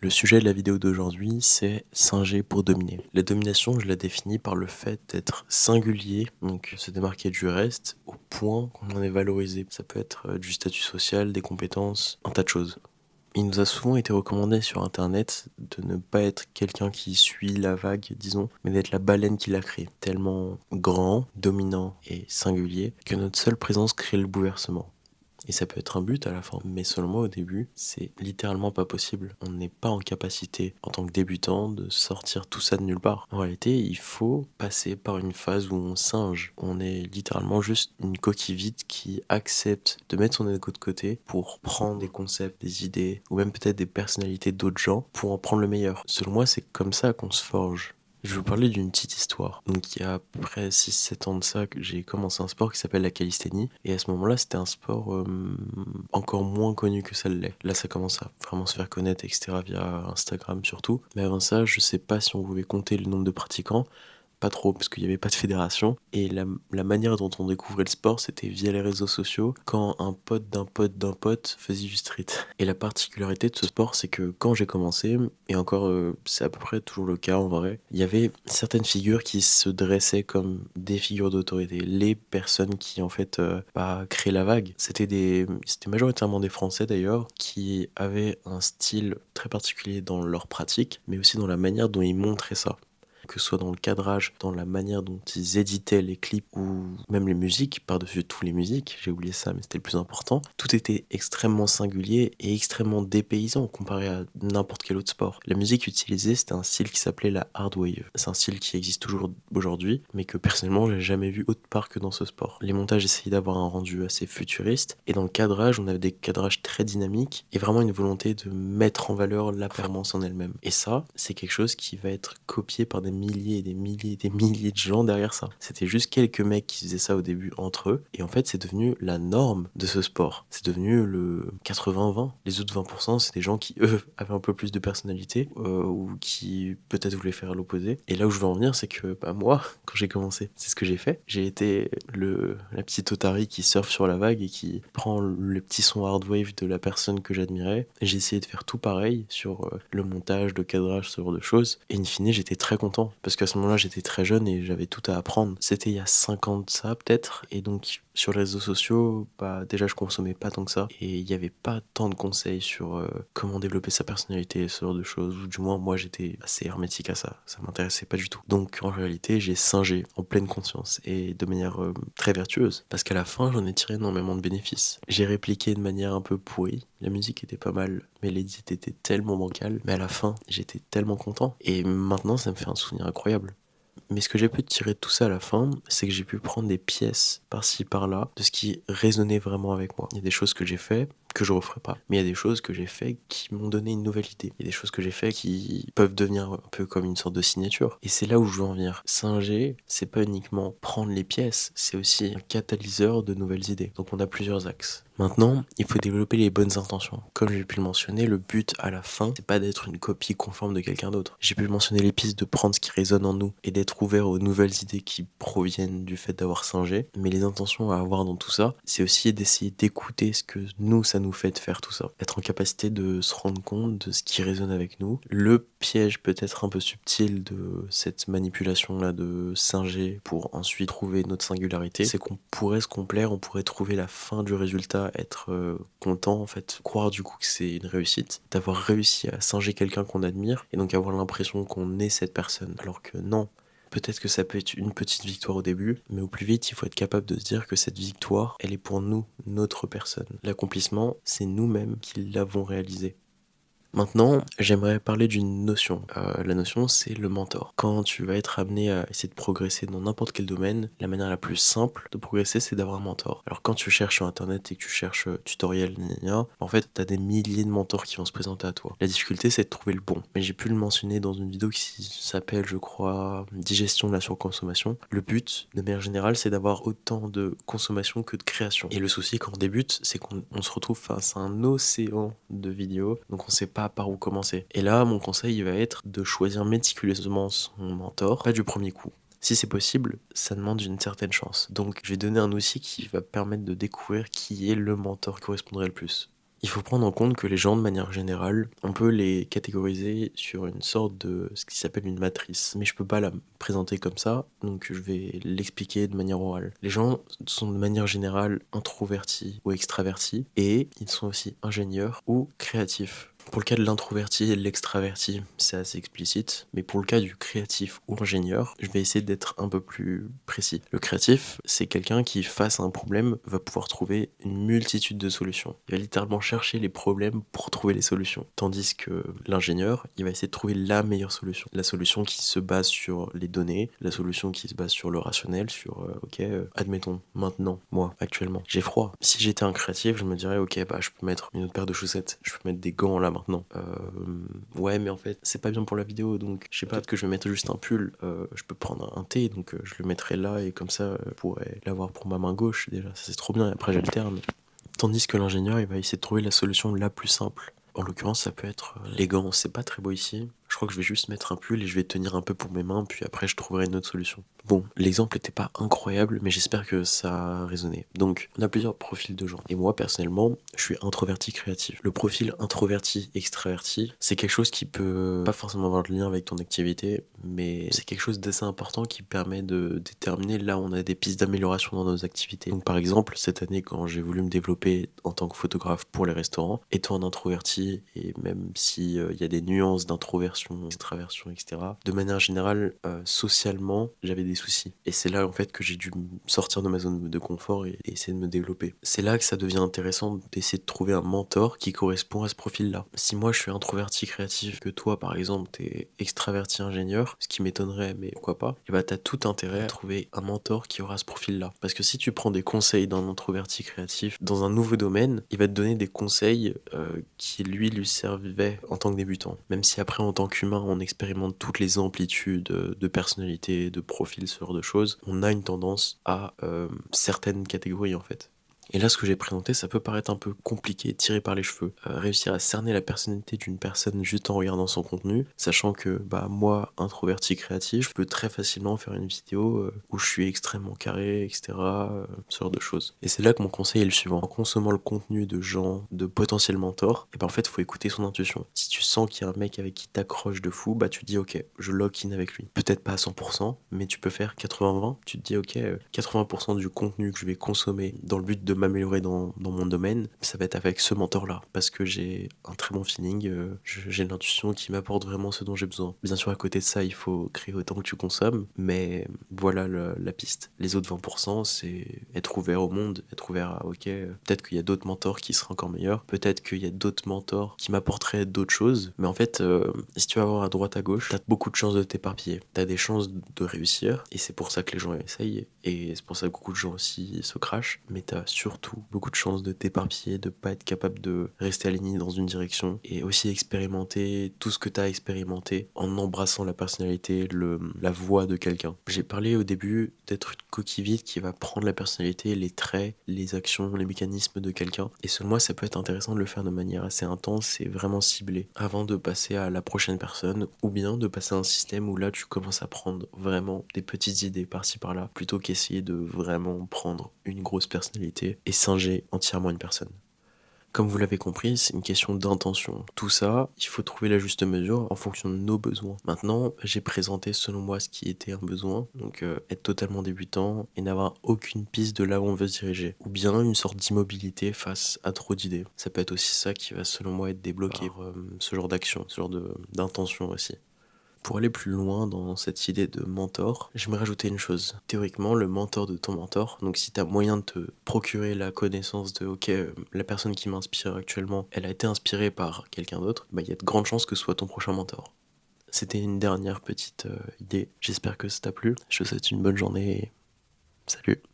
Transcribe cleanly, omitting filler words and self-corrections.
Le sujet de la vidéo d'aujourd'hui, c'est singer pour dominer. La domination, je la définis par le fait d'être singulier, donc se démarquer du reste, au point qu'on en est valorisé. Ça peut être du statut social, des compétences, un tas de choses. Il nous a souvent été recommandé sur internet de ne pas être quelqu'un qui suit la vague, disons, mais d'être la baleine qui la crée. Tellement grand, dominant et singulier que notre seule présence crée le bouleversement. Et ça peut être un but à la fin, mais selon moi au début, c'est littéralement pas possible. On n'est pas en capacité, en tant que débutant, de sortir tout ça de nulle part. En réalité, il faut passer par une phase où on singe. On est littéralement juste une coquille vide qui accepte de mettre son ego de côté pour prendre des concepts, des idées, ou même peut-être des personnalités d'autres gens pour en prendre le meilleur. Selon moi, c'est comme ça qu'on se forge. Je vais vous parler d'une petite histoire. Donc il y a à peu près 6-7 ans de ça que j'ai commencé un sport qui s'appelle la calisthénie. Et à ce moment-là, c'était un sport encore moins connu que ça l'est. Là, ça commence à vraiment se faire connaître, etc. via Instagram surtout. Mais avant ça, je sais pas si on pouvait compter le nombre de pratiquants. Pas trop, parce qu'il n'y avait pas de fédération. Et la manière dont on découvrait le sport, c'était via les réseaux sociaux, quand un pote d'un pote d'un pote faisait du street. Et la particularité de ce sport, c'est que quand j'ai commencé, et encore c'est à peu près toujours le cas en vrai, il y avait certaines figures qui se dressaient comme des figures d'autorité. Les personnes qui en fait créaient la vague. C'était majoritairement des Français d'ailleurs, qui avaient un style très particulier dans leur pratique, mais aussi dans la manière dont ils montraient ça, que ce soit dans le cadrage, dans la manière dont ils éditaient les clips ou même les musiques, par-dessus toutes les musiques, j'ai oublié ça mais c'était le plus important, tout était extrêmement singulier et extrêmement dépaysant comparé à n'importe quel autre sport. La musique utilisée, c'était un style qui s'appelait la hard wave. C'est un style qui existe toujours aujourd'hui, mais que personnellement j'ai jamais vu autre part que dans ce sport. Les montages essayaient d'avoir un rendu assez futuriste, et dans le cadrage, on avait des cadrages très dynamiques et vraiment une volonté de mettre en valeur la performance en elle-même. Et ça, c'est quelque chose qui va être copié par des milliers et des milliers et des milliers de gens derrière ça. C'était juste quelques mecs qui faisaient ça au début entre eux, et en fait c'est devenu la norme de ce sport. C'est devenu le 80-20. Les autres 20%, c'est des gens qui, eux, avaient un peu plus de personnalité, ou qui peut-être voulaient faire l'opposé. Et là où je veux en venir, c'est que moi, quand j'ai commencé, c'est ce que j'ai fait. J'ai été la petite otarie qui surfe sur la vague et qui prend le petit son hard wave de la personne que j'admirais. J'ai essayé de faire tout pareil sur le montage, le cadrage, ce genre de choses. Et in fine, j'étais très content. Parce qu'à ce moment-là, j'étais très jeune et j'avais tout à apprendre. C'était il y a 5 ans de ça, peut-être. Et donc, sur les réseaux sociaux, déjà, je consommais pas tant que ça. Et il y avait pas tant de conseils sur comment développer sa personnalité, ce genre de choses. Ou du moins, moi, j'étais assez hermétique à ça. Ça m'intéressait pas du tout. Donc, en réalité, j'ai singé en pleine conscience et de manière très vertueuse. Parce qu'à la fin, j'en ai tiré énormément de bénéfices. J'ai répliqué de manière un peu pourrie. La musique était pas mal, mais l'édit était tellement bancal. Mais à la fin, j'étais tellement content. Et maintenant, ça me fait un souvenir incroyable. Mais ce que j'ai pu tirer de tout ça à la fin, c'est que j'ai pu prendre des pièces par-ci par-là de ce qui résonnait vraiment avec moi. Il y a des choses que j'ai fait que je referai pas, mais il y a des choses que j'ai fait qui m'ont donné une nouvelle idée. Il y a des choses que j'ai fait qui peuvent devenir un peu comme une sorte de signature. Et c'est là où je veux en venir. Singer, c'est pas uniquement prendre les pièces, c'est aussi un catalyseur de nouvelles idées. Donc on a plusieurs axes. Maintenant, il faut développer les bonnes intentions. Comme j'ai pu le mentionner, le but à la fin, c'est pas d'être une copie conforme de quelqu'un d'autre. J'ai pu le mentionner les pistes de prendre ce qui résonne en nous et d'être ouvert aux nouvelles idées qui proviennent du fait d'avoir singé. Mais les intentions à avoir dans tout ça, c'est aussi d'essayer d'écouter ce que nous, ça nous fait de faire tout ça. Être en capacité de se rendre compte de ce qui résonne avec nous. Le piège peut-être un peu subtil de cette manipulation-là de singer pour ensuite trouver notre singularité, c'est qu'on pourrait se complaire, on pourrait trouver la fin du résultat, être content en fait, croire du coup que c'est une réussite, d'avoir réussi à singer quelqu'un qu'on admire et donc avoir l'impression qu'on est cette personne, alors que non. Peut-être que ça peut être une petite victoire au début, mais au plus vite, il faut être capable de se dire que cette victoire, elle est pour nous, notre personne. L'accomplissement, c'est nous-mêmes qui l'avons réalisé. Maintenant, j'aimerais parler d'une notion. La notion, c'est le mentor. Quand tu vas être amené à essayer de progresser dans n'importe quel domaine, la manière la plus simple de progresser, c'est d'avoir un mentor. Alors quand tu cherches sur internet et que tu cherches tutoriel, gna gna gna, en fait, t'as des milliers de mentors qui vont se présenter à toi. La difficulté, c'est de trouver le bon. Mais j'ai pu le mentionner dans une vidéo qui s'appelle, je crois, Digestion de la surconsommation. Le but, de manière générale, c'est d'avoir autant de consommation que de création. Et le souci quand on débute, c'est qu'on se retrouve face à un océan de vidéos, donc on sait pas par où commencer. Et là, mon conseil va être de choisir méticuleusement son mentor, pas du premier coup. Si c'est possible, ça demande une certaine chance. Donc, je vais donner un outil qui va permettre de découvrir qui est le mentor qui correspondrait le plus. Il faut prendre en compte que les gens, de manière générale, on peut les catégoriser sur une sorte de ce qui s'appelle une matrice. Mais je peux pas la présenter comme ça, donc je vais l'expliquer de manière orale. Les gens sont de manière générale introvertis ou extravertis, et ils sont aussi ingénieurs ou créatifs. Pour le cas de l'introverti et de l'extraverti, c'est assez explicite, mais pour le cas du créatif ou ingénieur, je vais essayer d'être un peu plus précis. Le créatif, c'est quelqu'un qui, face à un problème, va pouvoir trouver une multitude de solutions. Il va littéralement chercher les problèmes pour trouver les solutions. Tandis que l'ingénieur, il va essayer de trouver la meilleure solution. La solution qui se base sur les données, la solution qui se base sur le rationnel, sur, admettons, maintenant, moi, actuellement, j'ai froid. Si j'étais un créatif, je me dirais, ok, bah, je peux mettre une autre paire de chaussettes, je peux mettre des gants là maintenant. Ouais, mais en fait, c'est pas bien pour la vidéo, donc je sais pas, peut-être que je vais mettre juste un pull. Je peux prendre un thé, donc je le mettrai là, et comme ça, je pourrais l'avoir pour ma main gauche déjà. Ça, c'est trop bien, et après j'alterne. Tandis que l'ingénieur, il va essayer de trouver la solution la plus simple. En l'occurrence, ça peut être les gants. C'est pas très beau ici. Je crois que je vais juste mettre un pull et je vais tenir un peu pour mes mains, puis après je trouverai une autre solution. Bon, l'exemple était pas incroyable, mais j'espère que ça a résonné. Donc, on a plusieurs profils de gens. Et moi, personnellement, je suis introverti créatif. Le profil introverti extraverti, c'est quelque chose qui peut pas forcément avoir de lien avec ton activité, mais c'est quelque chose d'assez important qui permet de déterminer là où on a des pistes d'amélioration dans nos activités. Donc, par exemple, cette année, quand j'ai voulu me développer en tant que photographe pour les restaurants, étant un introverti, et même si il y a des nuances d'introversion, extraversion, etc. De manière générale, socialement, j'avais des soucis. Et c'est là, en fait, que j'ai dû sortir de ma zone de confort et essayer de me développer. C'est là que ça devient intéressant d'essayer de trouver un mentor qui correspond à ce profil-là. Si moi, je suis introverti créatif, que toi, par exemple, t'es extraverti ingénieur, ce qui m'étonnerait, mais pourquoi pas, et bah, t'as tout intérêt à trouver un mentor qui aura ce profil-là. Parce que si tu prends des conseils d'un introverti créatif dans un nouveau domaine, il va te donner des conseils qui, lui servaient en tant que débutant. Même si après, en tant qu'humain, on expérimente toutes les amplitudes de personnalité, de profil, ce genre de choses, on a une tendance à certaines catégories, en fait. Et là, ce que j'ai présenté, ça peut paraître un peu compliqué, tiré par les cheveux. Réussir à cerner la personnalité d'une personne juste en regardant son contenu, sachant que bah moi, introverti créatif, je peux très facilement faire une vidéo où je suis extrêmement carré, etc. Ce genre de choses. Et c'est là que mon conseil est le suivant. En consommant le contenu de gens, de potentiels mentors, et ben en fait, il faut écouter son intuition. Si tu sens qu'il y a un mec avec qui t'accroche de fou, bah tu te dis ok, je lock in avec lui. Peut-être pas à 100%, mais tu peux faire 80-20. Tu te dis ok, 80% du contenu que je vais consommer dans le but de m'améliorer dans mon domaine, ça va être avec ce mentor-là, parce que j'ai un très bon feeling, j'ai l'intuition qui m'apporte vraiment ce dont j'ai besoin. Bien sûr, à côté de ça, il faut créer autant que tu consommes, mais voilà la piste. Les autres 20%, c'est être ouvert au monde, être ouvert à, ok, peut-être qu'il y a d'autres mentors qui seraient encore meilleurs, peut-être qu'il y a d'autres mentors qui m'apporteraient d'autres choses, mais en fait, si tu vas voir à droite à gauche, t'as beaucoup de chances de t'éparpiller, t'as des chances de réussir, et c'est pour ça que les gens essayent, et c'est pour ça que beaucoup de gens aussi se crachent, mais t'as surtout beaucoup de chances de t'éparpiller, de pas être capable de rester aligné dans une direction, et aussi expérimenter tout ce que t'as expérimenté en embrassant la personnalité, la voix de quelqu'un. J'ai parlé au début d'être une coquille vide qui va prendre la personnalité, les traits, les actions, les mécanismes de quelqu'un, et selon moi ça peut être intéressant de le faire de manière assez intense et vraiment ciblée, avant de passer à la prochaine personne, ou bien de passer à un système où là tu commences à prendre vraiment des petites idées par-ci par-là, plutôt qu'essayer de vraiment prendre une grosse personnalité et singer entièrement une personne. Comme vous l'avez compris, c'est une question d'intention. Tout ça, il faut trouver la juste mesure en fonction de nos besoins. Maintenant, j'ai présenté selon moi ce qui était un besoin, donc être totalement débutant et n'avoir aucune piste de là où on veut se diriger. Ou bien une sorte d'immobilité face à trop d'idées. Ça peut être aussi ça qui va selon moi être débloqué par ce genre d'action, ce genre d'intention aussi. Pour aller plus loin dans cette idée de mentor, j'aimerais rajouter une chose. Théoriquement, le mentor de ton mentor, donc si tu as moyen de te procurer la connaissance de ok, la personne qui m'inspire actuellement, elle a été inspirée par quelqu'un d'autre, bah il y a de grandes chances que ce soit ton prochain mentor. C'était une dernière petite idée. J'espère que ça t'a plu. Je te souhaite une bonne journée et salut.